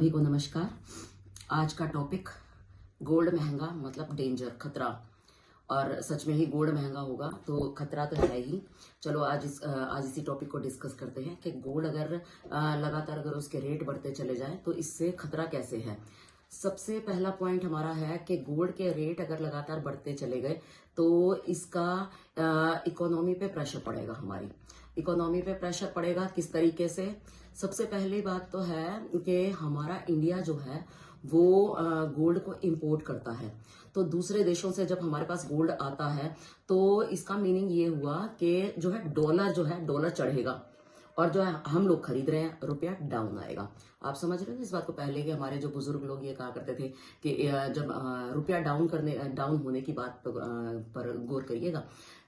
सभी को नमस्कार। आज का टॉपिक गोल्ड महंगा मतलब डेंजर, खतरा। और सच में ही गोल्ड महंगा होगा तो खतरा तो है ही। चलो आज इसी टॉपिक को डिस्कस करते हैं कि गोल्ड अगर लगातार अगर उसके रेट बढ़ते चले जाएं तो इससे खतरा कैसे है। सबसे पहला पॉइंट हमारा है कि गोल्ड के रेट अगर लगातार बढ़ते चले गए तो इसका इकोनॉमी पे प्रेशर पड़ेगा। हमारी इकोनॉमी पे प्रेशर पड़ेगा किस तरीके से। सबसे पहली बात तो है कि हमारा इंडिया जो है वो गोल्ड को इंपोर्ट करता है। तो दूसरे देशों से जब हमारे पास गोल्ड आता है तो इसका मीनिंग ये हुआ कि जो है डॉलर चढ़ेगा और जो है हम लोग खरीद रहे हैं, रुपया डाउन आएगा। आप समझ रहे हो इस बात को। पहले के हमारे जो बुजुर्ग लोग ये कहा करते थे कि जब रुपया डाउन होने की बात पर गौर करिएगा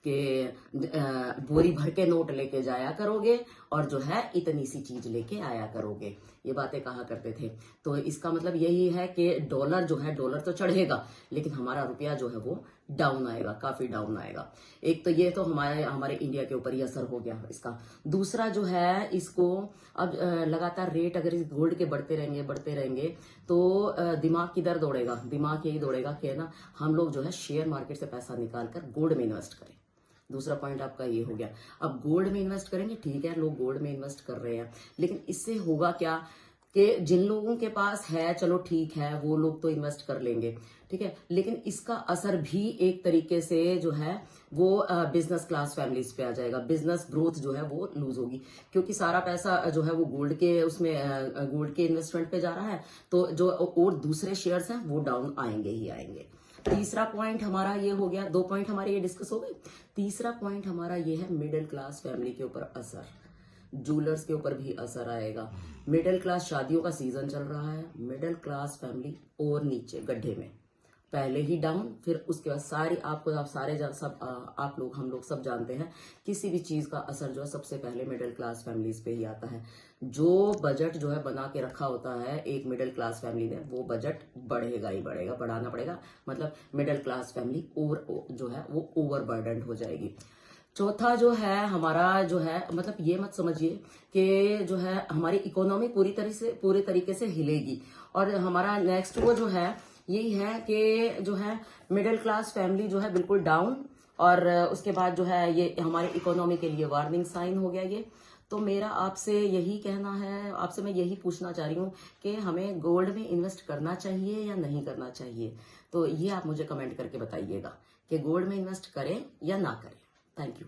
कि बोरी भर के नोट लेके जाया करोगे और जो है इतनी सी चीज लेके आया करोगे, ये बातें कहा करते थे। तो इसका मतलब यही है कि डॉलर तो चढ़ेगा लेकिन हमारा रुपया जो है वो डाउन आएगा, काफी डाउन आएगा। एक तो ये तो हमारे इंडिया के ऊपर ही असर हो गया इसका। दूसरा जो है इसको अब लगातार रेट अगर इस गोल्ड के बढ़ते रहेंगे तो दिमाग किधर दौड़ेगा। दिमाग यही दौड़ेगा कि ना हम लोग जो है शेयर मार्केट से पैसा निकाल कर गोल्ड में इन्वेस्ट करें। दूसरा पॉइंट आपका ये हो गया। अब गोल्ड में इन्वेस्ट करेंगे, ठीक है, लोग गोल्ड में इन्वेस्ट कर रहे हैं, लेकिन इससे होगा क्या कि जिन लोगों के पास है चलो ठीक है वो लोग तो इन्वेस्ट कर लेंगे, ठीक है, लेकिन इसका असर भी एक तरीके से जो है वो बिजनेस क्लास फैमिलीज पे आ जाएगा। बिजनेस ग्रोथ जो है वो लूज होगी क्योंकि सारा पैसा जो है वो गोल्ड के इन्वेस्टमेंट पे जा रहा है। तो जो और दूसरे शेयर्स हैं वो डाउन आएंगे ही आएंगे। तीसरा पॉइंट हमारा ये हो गया। दो पॉइंट हमारे ये डिस्कस हो गए। तीसरा पॉइंट हमारा ये है मिडिल क्लास फैमिली के ऊपर असर। जूलर्स के ऊपर भी असर आएगा। मिडिल क्लास, शादियों का सीजन चल रहा है, मिडिल क्लास फैमिली और नीचे गड्ढे में, पहले ही डाउन, फिर उसके बाद हम लोग सब जानते हैं किसी भी चीज का असर जो है सबसे पहले मिडिल क्लास फैमिलीज पे ही आता है। जो बजट जो है बना के रखा होता है एक मिडिल क्लास फैमिली ने, वो बजट बढ़ेगा ही बढ़ेगा, बढ़ाना पड़ेगा। मतलब मिडिल क्लास फैमिली और जो है वो ओवरबर्डन हो जाएगी। चौथा जो है हमारा जो है मतलब ये मत समझिए कि जो है हमारी इकोनॉमी पूरी तरीके से हिलेगी। और हमारा नेक्स्ट वो जो है यही है कि जो है मिडिल क्लास फैमिली जो है बिल्कुल डाउन, और उसके बाद जो है ये हमारी इकोनॉमी के लिए वार्निंग साइन हो गया ये। तो मेरा आपसे यही कहना है, आपसे मैं यही पूछना चाह रही हूँ कि हमें गोल्ड में इन्वेस्ट करना चाहिए या नहीं करना चाहिए। तो ये आप मुझे कमेंट करके बताइएगा कि गोल्ड में इन्वेस्ट करें या ना करें। Thank you.